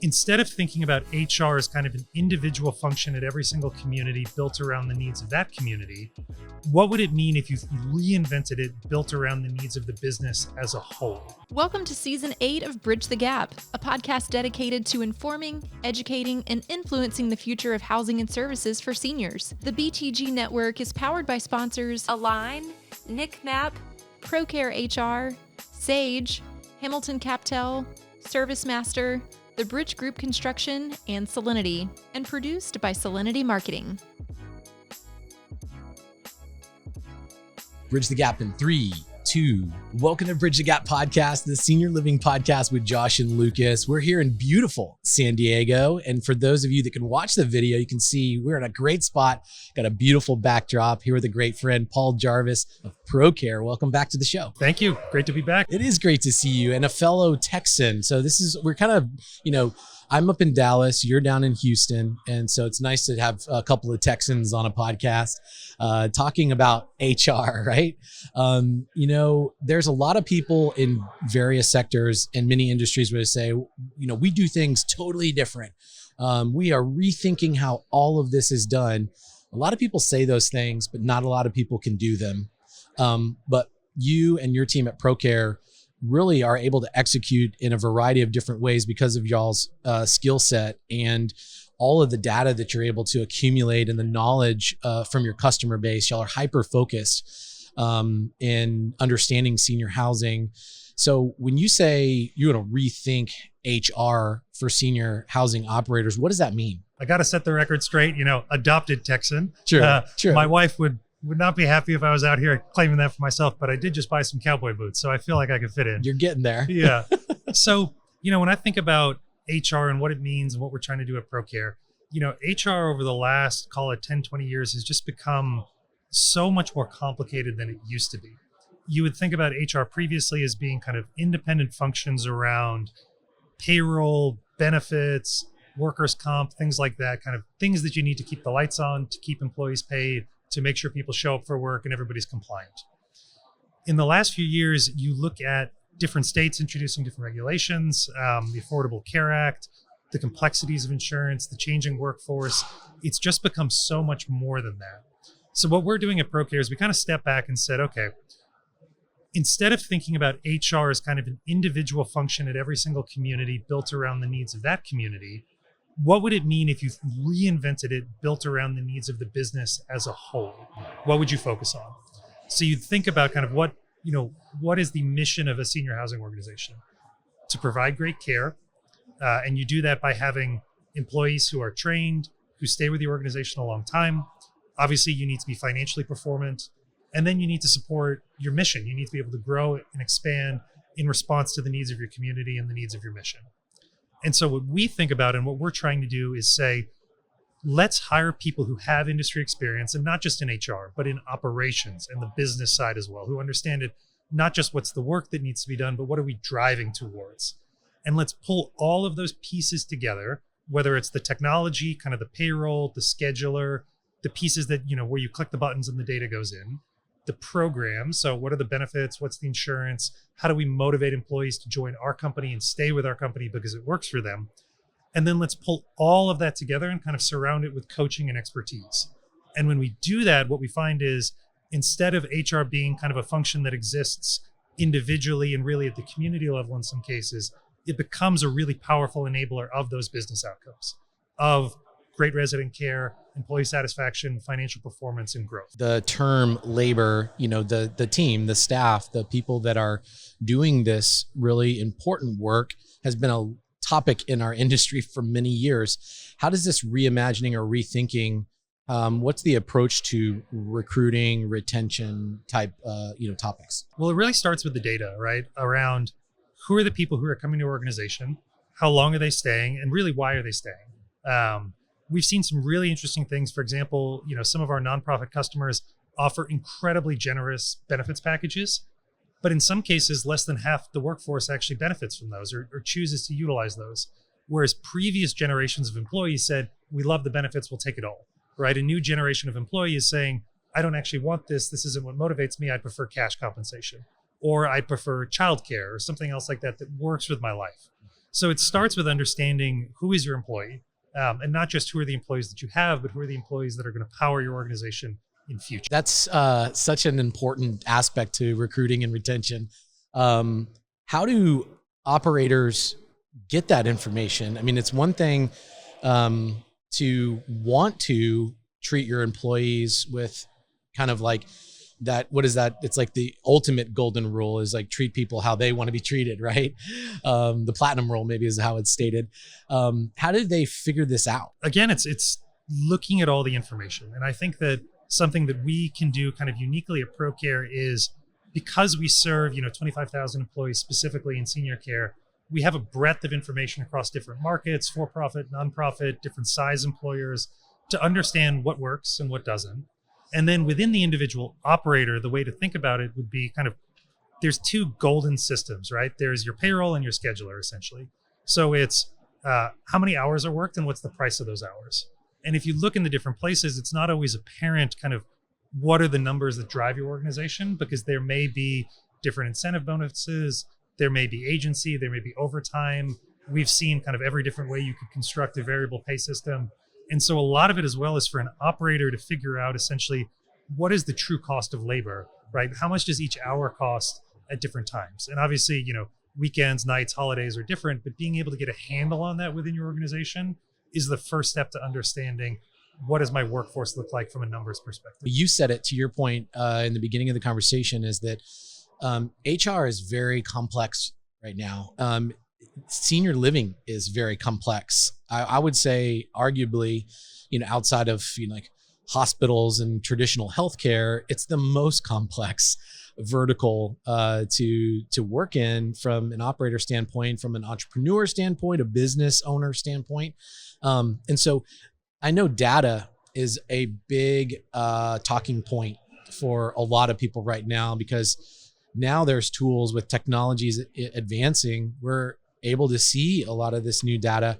Instead of thinking about HR as kind of an individual function at every single community built around the needs of that community, what would it mean if you reinvented it built around the needs of the business as a whole? Welcome to Season 8 of Bridge the Gap, a podcast dedicated to informing, educating, and influencing the future of housing and services for seniors. The BTG network is powered by sponsors Align, NICMAP, Procare HR, Sage, Hamilton Captel, ServiceMaster, The Bridge Group Construction, and Solinity, and produced by Solinity Marketing. Bridge the Gap in 3, 2. Welcome to Bridge the Gap podcast, the senior living podcast with Josh and Lucas. We're here in beautiful San Diego. And for those of you that can watch the video, you can see we're in a great spot. Got a beautiful backdrop here with a great friend, Paul Jarvis of Procare. Welcome back to the show. Thank you. Great to be back. It is great to see you, and a fellow Texan. So we're kind of, I'm up in Dallas, you're down in Houston. And so it's nice to have a couple of Texans on a podcast talking about HR, right? There's a lot of people in various sectors and many industries where they say, we do things totally different. We are rethinking how all of this is done. A lot of people say those things, but not a lot of people can do them. But you and your team at Procare really are able to execute in a variety of different ways because of y'all's skill set and all of the data that you're able to accumulate and the knowledge from your customer base. Y'all are hyper-focused in understanding senior housing. So when you say you're going to rethink HR for senior housing operators, what does that mean? I got to set the record straight, adopted Texan. Sure. My wife would not be happy if I was out here claiming that for myself, but I did just buy some cowboy boots, so I feel like I could fit in. You're getting there. Yeah. So, when I think about HR and what it means and what we're trying to do at Procare, HR over the last, call it 10, 20 years has just become so much more complicated than it used to be. You would think about HR previously as being kind of independent functions around payroll, benefits, workers' comp, things like that, kind of things that you need to keep the lights on, to keep employees paid, to make sure people show up for work and everybody's compliant. In the last few years, you look at different states introducing different regulations, the Affordable Care Act, the complexities of insurance, the changing workforce. It's just become so much more than that. So what we're doing at Procare is we kind of stepped back and said, okay, instead of thinking about HR as kind of an individual function at every single community built around the needs of that community, what would it mean if you reinvented it built around the needs of the business as a whole? What would you focus on? So you'd think about kind of what is the mission of a senior housing organization? To provide great care. And you do that by having employees who are trained, who stay with the organization a long time. Obviously, you need to be financially performant. And then you need to support your mission. You need to be able to grow and expand in response to the needs of your community and the needs of your mission. And so what we think about and what we're trying to do is say, let's hire people who have industry experience, and not just in HR, but in operations and the business side as well, who understand it, not just what's the work that needs to be done, but what are we driving towards? And let's pull all of those pieces together, whether it's the technology, kind of the payroll, the scheduler, the pieces that, where you click the buttons and the data goes in, the program. So what are the benefits? What's the insurance? How do we motivate employees to join our company and stay with our company because it works for them? And then let's pull all of that together and kind of surround it with coaching and expertise. And when we do that, what we find is instead of HR being kind of a function that exists individually and really at the community level in some cases, it becomes a really powerful enabler of those business outcomes, of great resident care, employee satisfaction, financial performance, and growth. The term labor, the team, the staff, the people that are doing this really important work has been a topic in our industry for many years. How does this reimagining or rethinking, what's the approach to recruiting, retention type, topics? Well, it really starts with the data, right? Around who are the people who are coming to your organization, how long are they staying, and really why are they staying? We've seen some really interesting things. For example, some of our nonprofit customers offer incredibly generous benefits packages, but in some cases, less than half the workforce actually benefits from those or chooses to utilize those. Whereas previous generations of employees said, we love the benefits, we'll take it all, right? A new generation of employees saying, I don't actually want this. This isn't what motivates me. I prefer cash compensation, or I prefer childcare or something else like that that works with my life. So it starts with understanding who is your employee, and not just who are the employees that you have, but who are the employees that are going to power your organization in future. That's such an important aspect to recruiting and retention. How do operators get that information? I mean, it's one thing to want to treat your employees with kind of like that. What is that? It's like the ultimate golden rule is like treat people how they want to be treated, right? The platinum rule maybe is how it's stated. How did they figure this out? Again, it's looking at all the information. And I think that something that we can do kind of uniquely at Procare is because we serve, 25,000 employees specifically in senior care, we have a breadth of information across different markets, for-profit, nonprofit, different size employers, to understand what works and what doesn't. And then within the individual operator, the way to think about it would be kind of, there's two golden systems, right? There's your payroll and your scheduler, essentially. So it's how many hours are worked and what's the price of those hours. And if you look in the different places, it's not always apparent kind of what are the numbers that drive your organization, because there may be different incentive bonuses, there may be agency, there may be overtime. We've seen kind of every different way you could construct a variable pay system. And so a lot of it as well is for an operator to figure out essentially what is the true cost of labor, right? How much does each hour cost at different times? And obviously, weekends, nights, holidays are different, but being able to get a handle on that within your organization is the first step to understanding what does my workforce look like from a numbers perspective. You said it to your point in the beginning of the conversation is that HR is very complex right now. Senior living is very complex. I would say arguably, outside of like hospitals and traditional healthcare, it's the most complex vertical to work in from an operator standpoint, from an entrepreneur standpoint, a business owner standpoint. And so I know data is a big talking point for a lot of people right now, because now there's tools with technologies advancing. We're able to see a lot of this new data.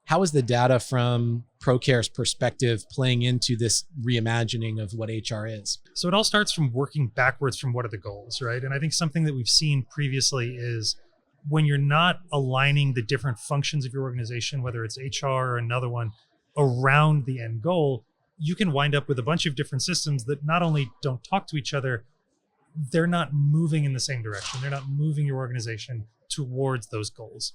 How is the data from Procare's perspective playing into this reimagining of what HR is? So it all starts from working backwards from what are the goals, right? And I think something that we've seen previously is when you're not aligning the different functions of your organization, whether it's HR or another one, around the end goal, you can wind up with a bunch of different systems that not only don't talk to each other, they're not moving in the same direction. They're not moving your organization towards those goals.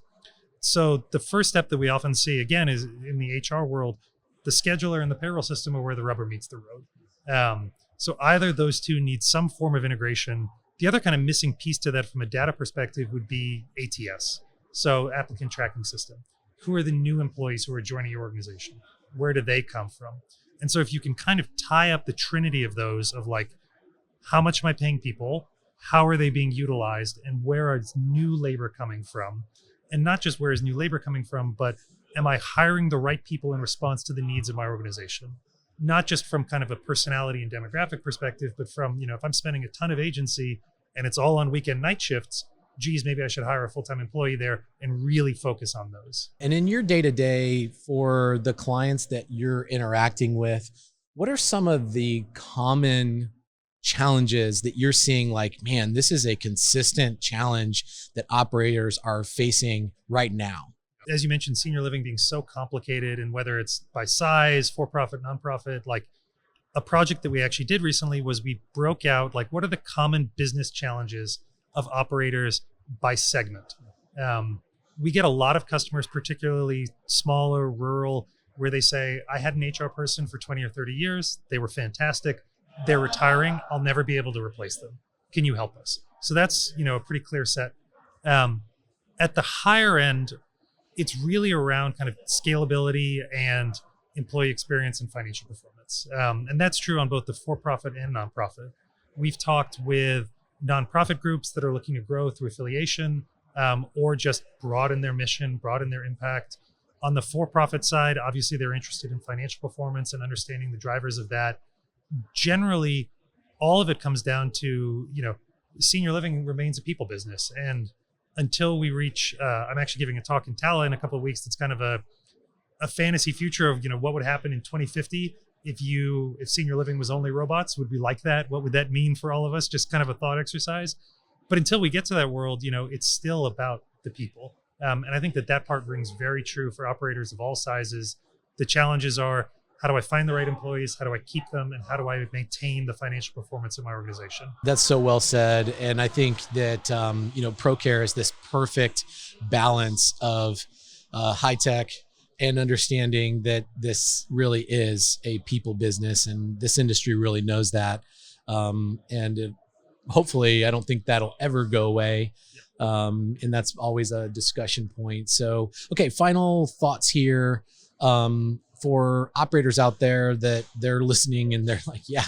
So the first step that we often see, again, is in the HR world, the scheduler and the payroll system are where the rubber meets the road. So either those two need some form of integration. The other kind of missing piece to that from a data perspective would be ATS, so applicant tracking system. Who are the new employees who are joining your organization? Where do they come from? And so if you can kind of tie up the trinity of those of like, how much am I paying people? How are they being utilized? And where is new labor coming from? And not just where is new labor coming from, but am I hiring the right people in response to the needs of my organization? Not just from kind of a personality and demographic perspective, but from, if I'm spending a ton of agency and it's all on weekend night shifts, geez, maybe I should hire a full-time employee there and really focus on those. And in your day-to-day for the clients that you're interacting with, what are some of the common challenges that you're seeing like, man, this is a consistent challenge that operators are facing right now? As you mentioned, senior living being so complicated, and whether it's by size, for-profit, nonprofit, like a project that we actually did recently was we broke out, like, what are the common business challenges of operators by segment? We get a lot of customers, particularly smaller, rural, where they say, I had an HR person for 20 or 30 years. They were fantastic. They're retiring. I'll never be able to replace them. Can you help us? So that's, a pretty clear set. At the higher end, it's really around kind of scalability and employee experience and financial performance. And that's true on both the for-profit and nonprofit. We've talked with nonprofit groups that are looking to grow through affiliation, or just broaden their mission, broaden their impact. On the for-profit side, obviously they're interested in financial performance and understanding the drivers of that. Generally, all of it comes down to, senior living remains a people business. And until we reach, I'm actually giving a talk in Tala in a couple of weeks. That's kind of a fantasy future of, what would happen in 2050 if senior living was only robots. Would we like that? What would that mean for all of us? Just kind of a thought exercise. But until we get to that world, it's still about the people. And I think that part rings very true for operators of all sizes. The challenges are, how do I find the right employees? How do I keep them? And how do I maintain the financial performance of my organization? That's so well said. And I think that, Procare is this perfect balance of high tech and understanding that this really is a people business, and this industry really knows that. Hopefully, I don't think that'll ever go away. And that's always a discussion point. So, okay, final thoughts here. For operators out there that they're listening and they're like, yeah,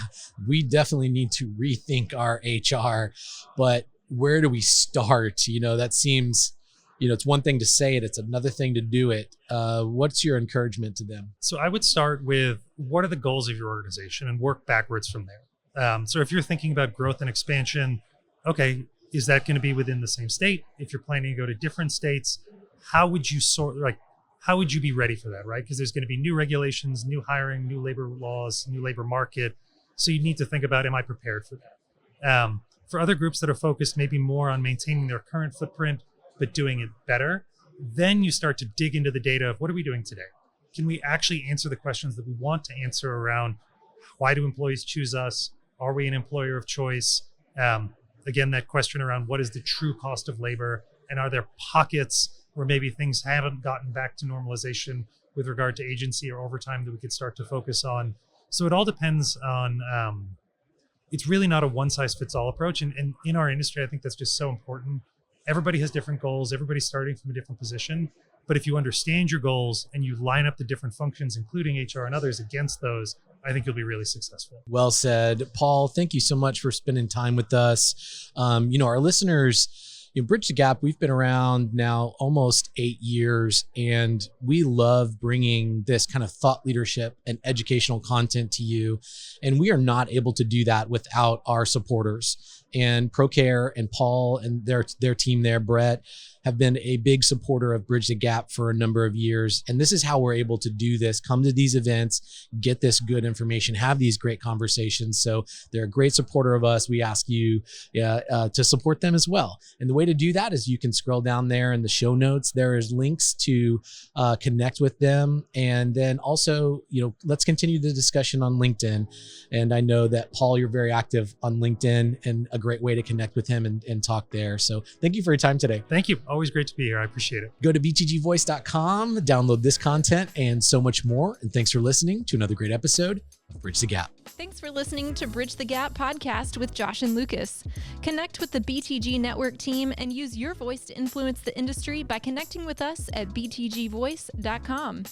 we definitely need to rethink our HR, but where do we start? That seems, it's one thing to say it, it's another thing to do it. What's your encouragement to them? So I would start with, what are the goals of your organization, and work backwards from there. So if you're thinking about growth and expansion, okay, is that going to be within the same state? If you're planning to go to different states, how would you be ready for that, right? Because there's going to be new regulations, new hiring, new labor laws, new labor market. So you need to think about, am I prepared for that? For other groups that are focused maybe more on maintaining their current footprint, but doing it better, then you start to dig into the data of, what are we doing today? Can we actually answer the questions that we want to answer around, why do employees choose us? Are we an employer of choice? Again, that question around, what is the true cost of labor? And are there pockets where maybe things haven't gotten back to normalization with regard to agency or overtime that we could start to focus on? So it all depends on, it's really not a one size fits all approach. And in our industry, I think that's just so important. Everybody has different goals. Everybody's starting from a different position. But if you understand your goals and you line up the different functions, including HR and others, against those, I think you'll be really successful. Well said. Paul, thank you so much for spending time with us. Our listeners, Bridge the Gap, we've been around now almost 8 years, and we love bringing this kind of thought leadership and educational content to you. And we are not able to do that without our supporters. And Procare and Paul and their team there, Brett, have been a big supporter of Bridge the Gap for a number of years. And this is how we're able to do this, come to these events, get this good information, have these great conversations. So they're a great supporter of us. We ask you to support them as well. And the way to do that is you can scroll down there in the show notes. There is links to connect with them. And then also, let's continue the discussion on LinkedIn. And I know that, Paul, you're very active on LinkedIn, and a great way to connect with him and talk there. So thank you for your time today. Thank you. Always great to be here. I appreciate it. Go to btgvoice.com, download this content and so much more. And thanks for listening to another great episode of Bridge the Gap. Thanks for listening to Bridge the Gap podcast with Josh and Lucas. Connect with the BTG Network team and use your voice to influence the industry by connecting with us at btgvoice.com.